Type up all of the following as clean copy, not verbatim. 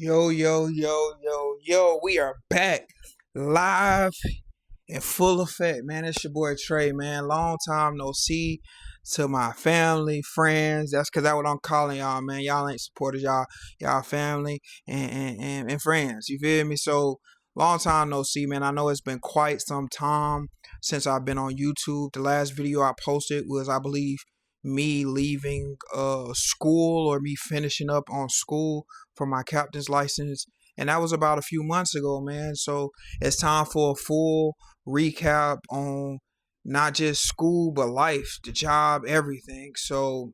Yo, we are back live in full effect, man. It's your boy Trey, man. Long time no see to my family, friends. That's because that's what I'm calling y'all, man. Y'all ain't supporters, y'all family and friends. You feel me? So, long time no see, man. I know it's been quite some time since I've been on YouTube. The last video I posted was, I believe, me leaving school or me finishing up on school for my captain's license. And that was about a few months ago, man. So it's time for a full recap on not just school, but life, the job, everything. So,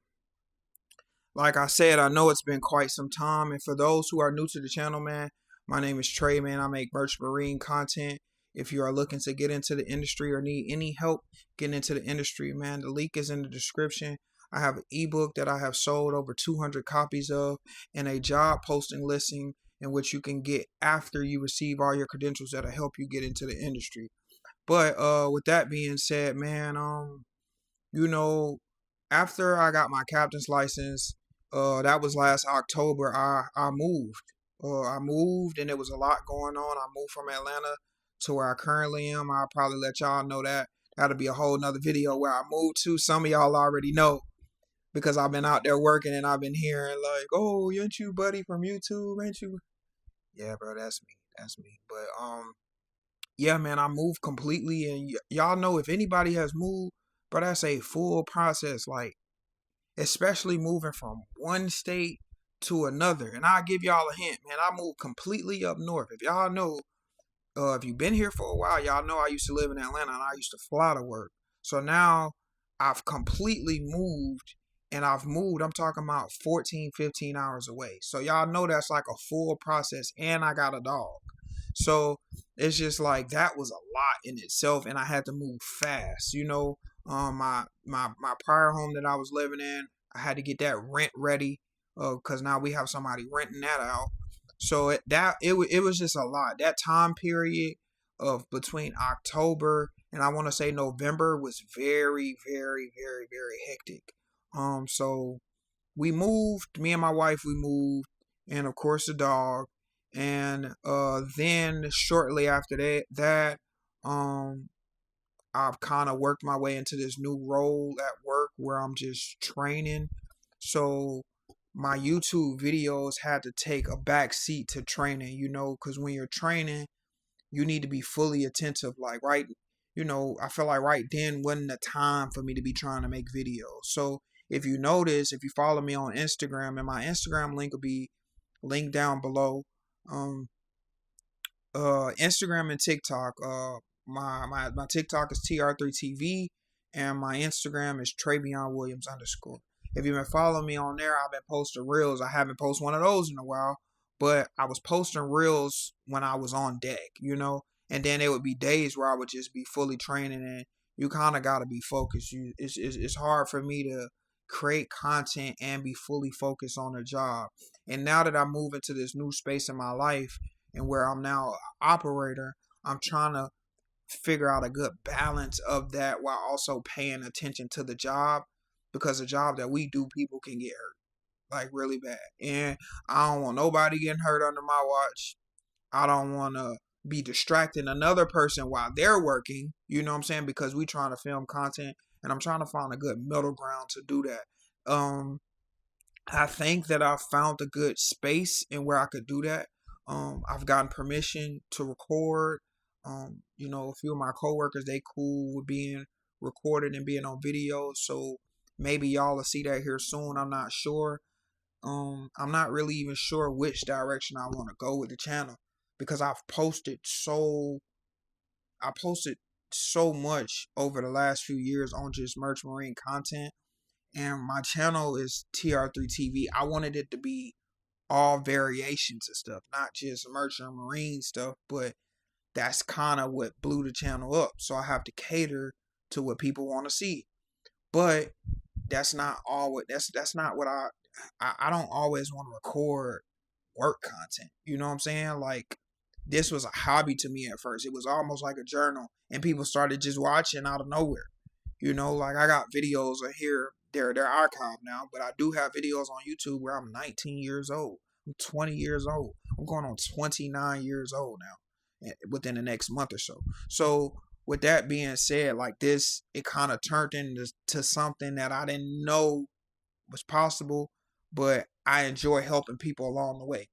like I said, I know it's been quite some time. And for those who are new to the channel, man, my name is Trey, man. I make merchant marine content. If you are looking to get into the industry or need any help getting into the industry, man, the link is in the description. I have an ebook that I have sold over 200 copies of and a job posting listing in which you can get after you receive all your credentials that'll help you get into the industry. But with that being said, man, you know, after I got my captain's license, that was last October. I moved. I moved, and there was a lot going on. I moved from Atlanta to where I currently am. I'll probably let y'all know that. That'll be a whole nother video where I moved to. Some of y'all already know because I've been out there working and I've been hearing like, "Oh, ain't you buddy from YouTube? Ain't you?" Yeah, bro, that's me. That's me. But yeah, man, I moved completely, and y'all know if anybody has moved, but that's a full process. Like, especially moving from one state to another. And I'll give y'all a hint, man. I moved completely up north. If y'all know, if you've been here for a while, y'all know I used to live in Atlanta and I used to fly to work. So now I've completely moved, and I'm talking about 14, 15 hours away. So y'all know that's like a full process, and I got a dog. So it's just like that was a lot in itself, and I had to move fast. My prior home that I was living in, I had to get that rent ready, because now we have somebody renting that out. So it was just a lot. That time period of between October and I want to say November was very, very, very, very hectic. So we moved. Me and my wife, we moved, and of course the dog. And then shortly after that, um, I've kind of worked my way into this new role at work where I'm just training. So my YouTube videos had to take a back seat to training, because when you're training, you need to be fully attentive. Like, right, I feel like right then wasn't the time for me to be trying to make videos. So if you notice, if you follow me on Instagram, and my Instagram link will be linked down below. Um, Instagram and TikTok. My TikTok is TR3TV, and my Instagram is Travion Williams _. If you've been following me on there, I've been posting reels. I haven't posted one of those in a while, but I was posting reels when I was on deck, and then it would be days where I would just be fully training, and you kind of got to be focused. It's hard for me to create content and be fully focused on a job. And now that I move into this new space in my life, and where I'm now an operator, I'm trying to figure out a good balance of that while also paying attention to the job, because the job that we do, people can get hurt like really bad. And I don't want nobody getting hurt under my watch. I don't want to be distracting another person while they're working, you know what I'm saying? Because we trying to film content, and I'm trying to find a good middle ground to do that. I think that I found a good space in where I could do that. I've gotten permission to record. A few of my coworkers, they cool with being recorded and being on video. So maybe y'all will see that here soon. I'm not sure. I'm not really even sure which direction I want to go with the channel, because I posted so much over the last few years on just merch marine content, and my channel is TR3TV. I wanted it to be all variations of stuff, not just merchant marine stuff, but that's kind of what blew the channel up. So I have to cater to what people want to see. But that's not all. That's not what I don't always want to record work content. You know what I'm saying? Like, this was a hobby to me at first. It was almost like a journal, and people started just watching out of nowhere. Like, I got videos of here. They're archived now, but I do have videos on YouTube where I'm 19 years old. I'm 20 years old. I'm going on 29 years old now within the next month or so. So with that being said, like this, it kind of turned into something that I didn't know was possible, but I enjoy helping people along the way.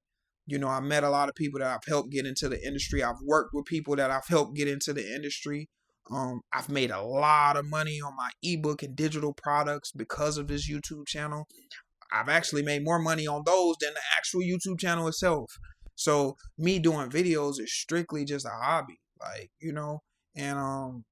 I met a lot of people that I've helped get into the industry. I've worked with people that I've helped get into the industry. I've made a lot of money on my ebook and digital products because of this YouTube channel. I've actually made more money on those than the actual YouTube channel itself. So me doing videos is strictly just a hobby, and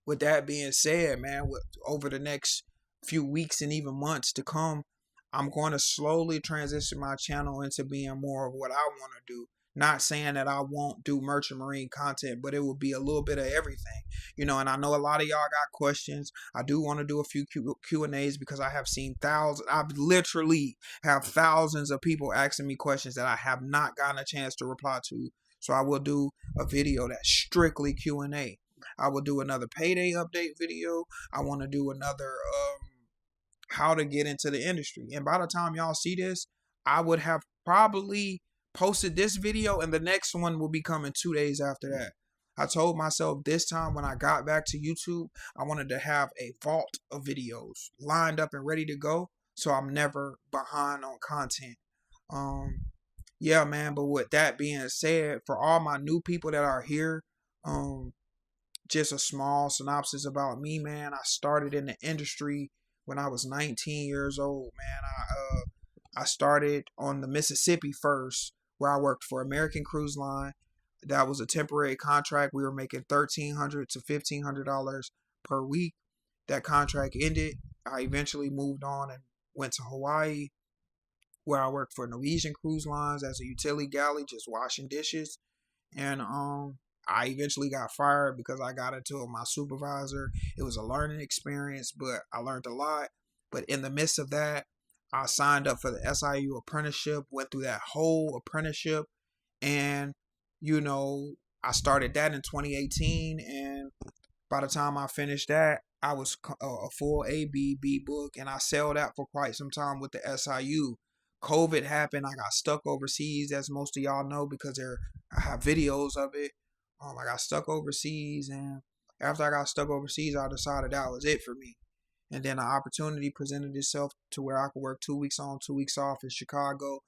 with that being said, man, over the next few weeks and even months to come, I'm going to slowly transition my channel into being more of what I want to do. Not saying that I won't do merchant marine content, but it will be a little bit of everything, And I know a lot of y'all got questions. I do want to do a few Q&As because I have seen thousands. I've literally have thousands of people asking me questions that I have not gotten a chance to reply to. So I will do a video that's strictly Q&A. I will do another payday update video. I want to do another how to get into the industry. And by the time y'all see this, I would have probably posted this video and the next one will be coming 2 days after that. I told myself this time when I got back to YouTube, I wanted to have a vault of videos lined up and ready to go so I'm never behind on content. Yeah, man, but with that being said, for all my new people that are here, just a small synopsis about me, man. I started in the industry when I was 19 years old, man. I started on the Mississippi first, where I worked for American Cruise Line. That was a temporary contract. We were making $1,300 to $1,500 per week. That contract ended. I eventually moved on and went to Hawaii, where I worked for Norwegian Cruise Lines as a utility galley, just washing dishes. And I eventually got fired because I got into it with my supervisor. It was a learning experience, but I learned a lot. But in the midst of that, I signed up for the SIU apprenticeship, went through that whole apprenticeship, and I started that in 2018. And by the time I finished that, I was a full B book, and I sailed that for quite some time with the SIU. COVID happened. I got stuck overseas, as most of y'all know, because I have videos of it. I got stuck overseas, and after I got stuck overseas, I decided that was it for me. And then an opportunity presented itself to where I could work 2 weeks on, 2 weeks off in Chicago.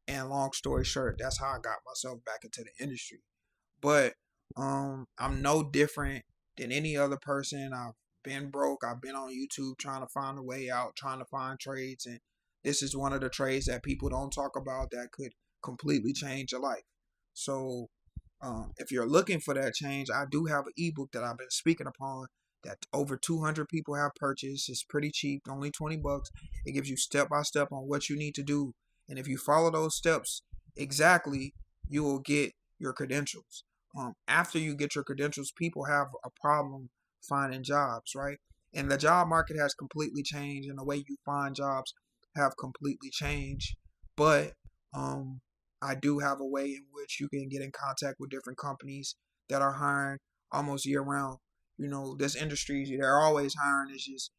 And long story short, that's how I got myself back into the industry. But I'm no different than any other person. I've been broke. I've been on YouTube trying to find a way out, trying to find trades. And this is one of the trades that people don't talk about that could completely change your life. So if you're looking for that change, I do have an ebook that I've been speaking upon that over 200 people have purchased. It's pretty cheap, only $20. It gives you step by step on what you need to do. And if you follow those steps exactly, you will get your credentials. After you get your credentials, people have a problem finding jobs, right? And the job market has completely changed, and the way you find jobs have completely changed. But I do have a way in which you can get in contact with different companies that are hiring almost year round. This industry, they're always hiring. Is just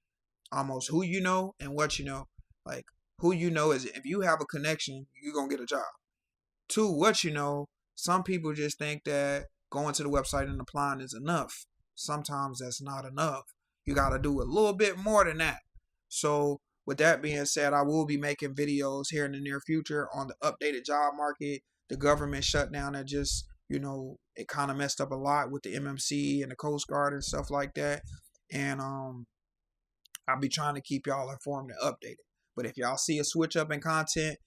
almost who you know and what you know. Like, who you know is if you have a connection, you're going to get a job. Two, what you know, some people just think that going to the website and applying is enough. Sometimes that's not enough. You got to do a little bit more than that. So with that being said, I will be making videos here in the near future on the updated job market, the government shutdown that just, it kind of messed up a lot with the MMC and the Coast Guard and stuff like that. And I'll be trying to keep y'all informed and updated. But if y'all see a switch up in content,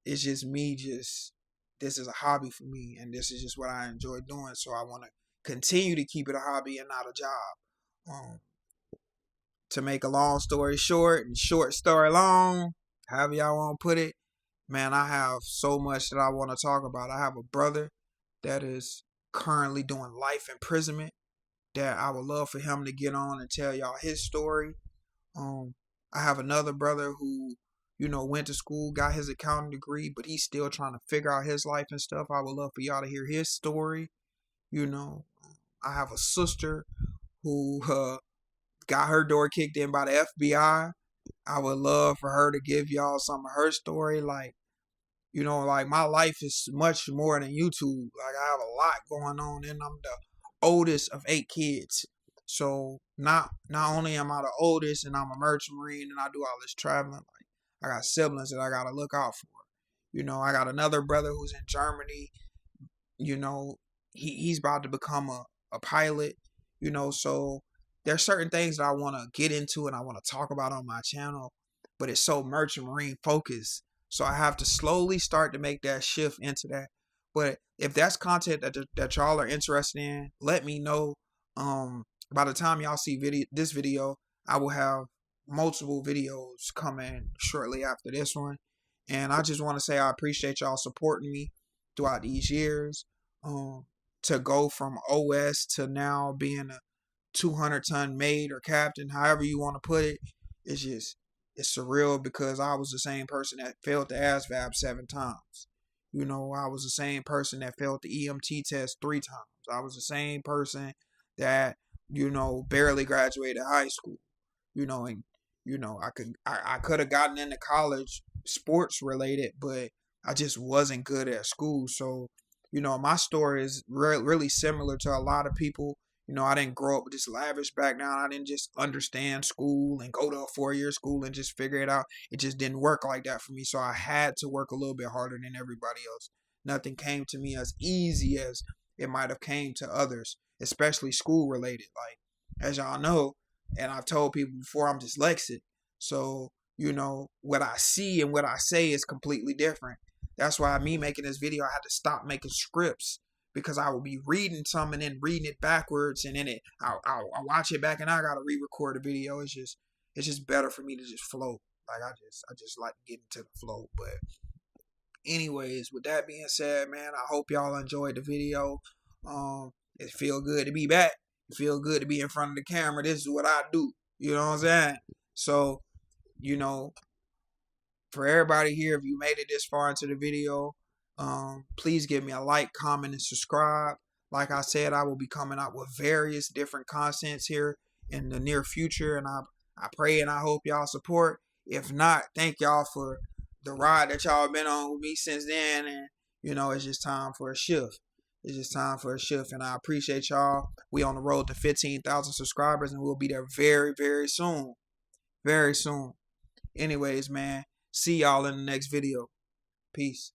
it's just me. This is a hobby for me, and this is just what I enjoy doing. So I want to continue to keep it a hobby and not a job. To make a long story short and short story long, however y'all want to put it, man, I have so much that I want to talk about. I have a brother that is currently doing life imprisonment that I would love for him to get on and tell y'all his story. I have another brother who, went to school, got his accounting degree, but he's still trying to figure out his life and stuff. I would love for y'all to hear his story. I have a sister who got her door kicked in by the FBI. I would love for her to give y'all some of her story. Like, like my life is much more than YouTube. Like I have a lot going on, and I'm the oldest of 8 kids. So not only am I the oldest, and I'm a merchant marine, and I do all this traveling. Like I got siblings that I gotta look out for. I got another brother who's in Germany. You know, he's about to become a pilot. So there's certain things that I want to get into and I want to talk about on my channel, but it's so merchant marine focused. So I have to slowly start to make that shift into that. But if that's content that y'all are interested in, let me know. By the time y'all see this video, I will have multiple videos coming shortly after this one. And I just want to say I appreciate y'all supporting me throughout these years. Um, to go from OS to now being a 200-ton mate or captain, however you want to put it, it's surreal because I was the same person that failed the ASVAB 7 times. I was the same person that failed the EMT test 3 times. I was the same person that barely graduated high school. And I could have gotten into college sports related, but I just wasn't good at school. So my story is really similar to a lot of people. I didn't grow up with this lavish background. I didn't just understand school and go to a 4-year school and just figure it out. It just didn't work like that for me. So I had to work a little bit harder than everybody else. Nothing came to me as easy as it might have came to others, especially school related. Like, as y'all know, and I've told people before, I'm dyslexic. So, what I see and what I say is completely different. That's why me making this video, I had to stop making scripts because I would be reading something and then reading it backwards, and then I'll watch it back and I gotta re-record the video. It's just better for me to just flow. Like I just like getting to the flow. But anyways, with that being said, man, I hope y'all enjoyed the video. It feel good to be back. It feel good to be in front of the camera. This is what I do. You know what I'm saying? So, you know, for everybody here, if you made it this far into the video, please give me a like, comment, and subscribe. Like I said, I will be coming out with various different contents here in the near future, and I pray and I hope y'all support. If not, thank y'all for the ride that y'all been on with me since then, and it's just time for a shift. It's just time for a shift, and I appreciate y'all. We on the road to 15,000 subscribers, and we'll be there very, very soon. Very soon. Anyways, man, see y'all in the next video. Peace.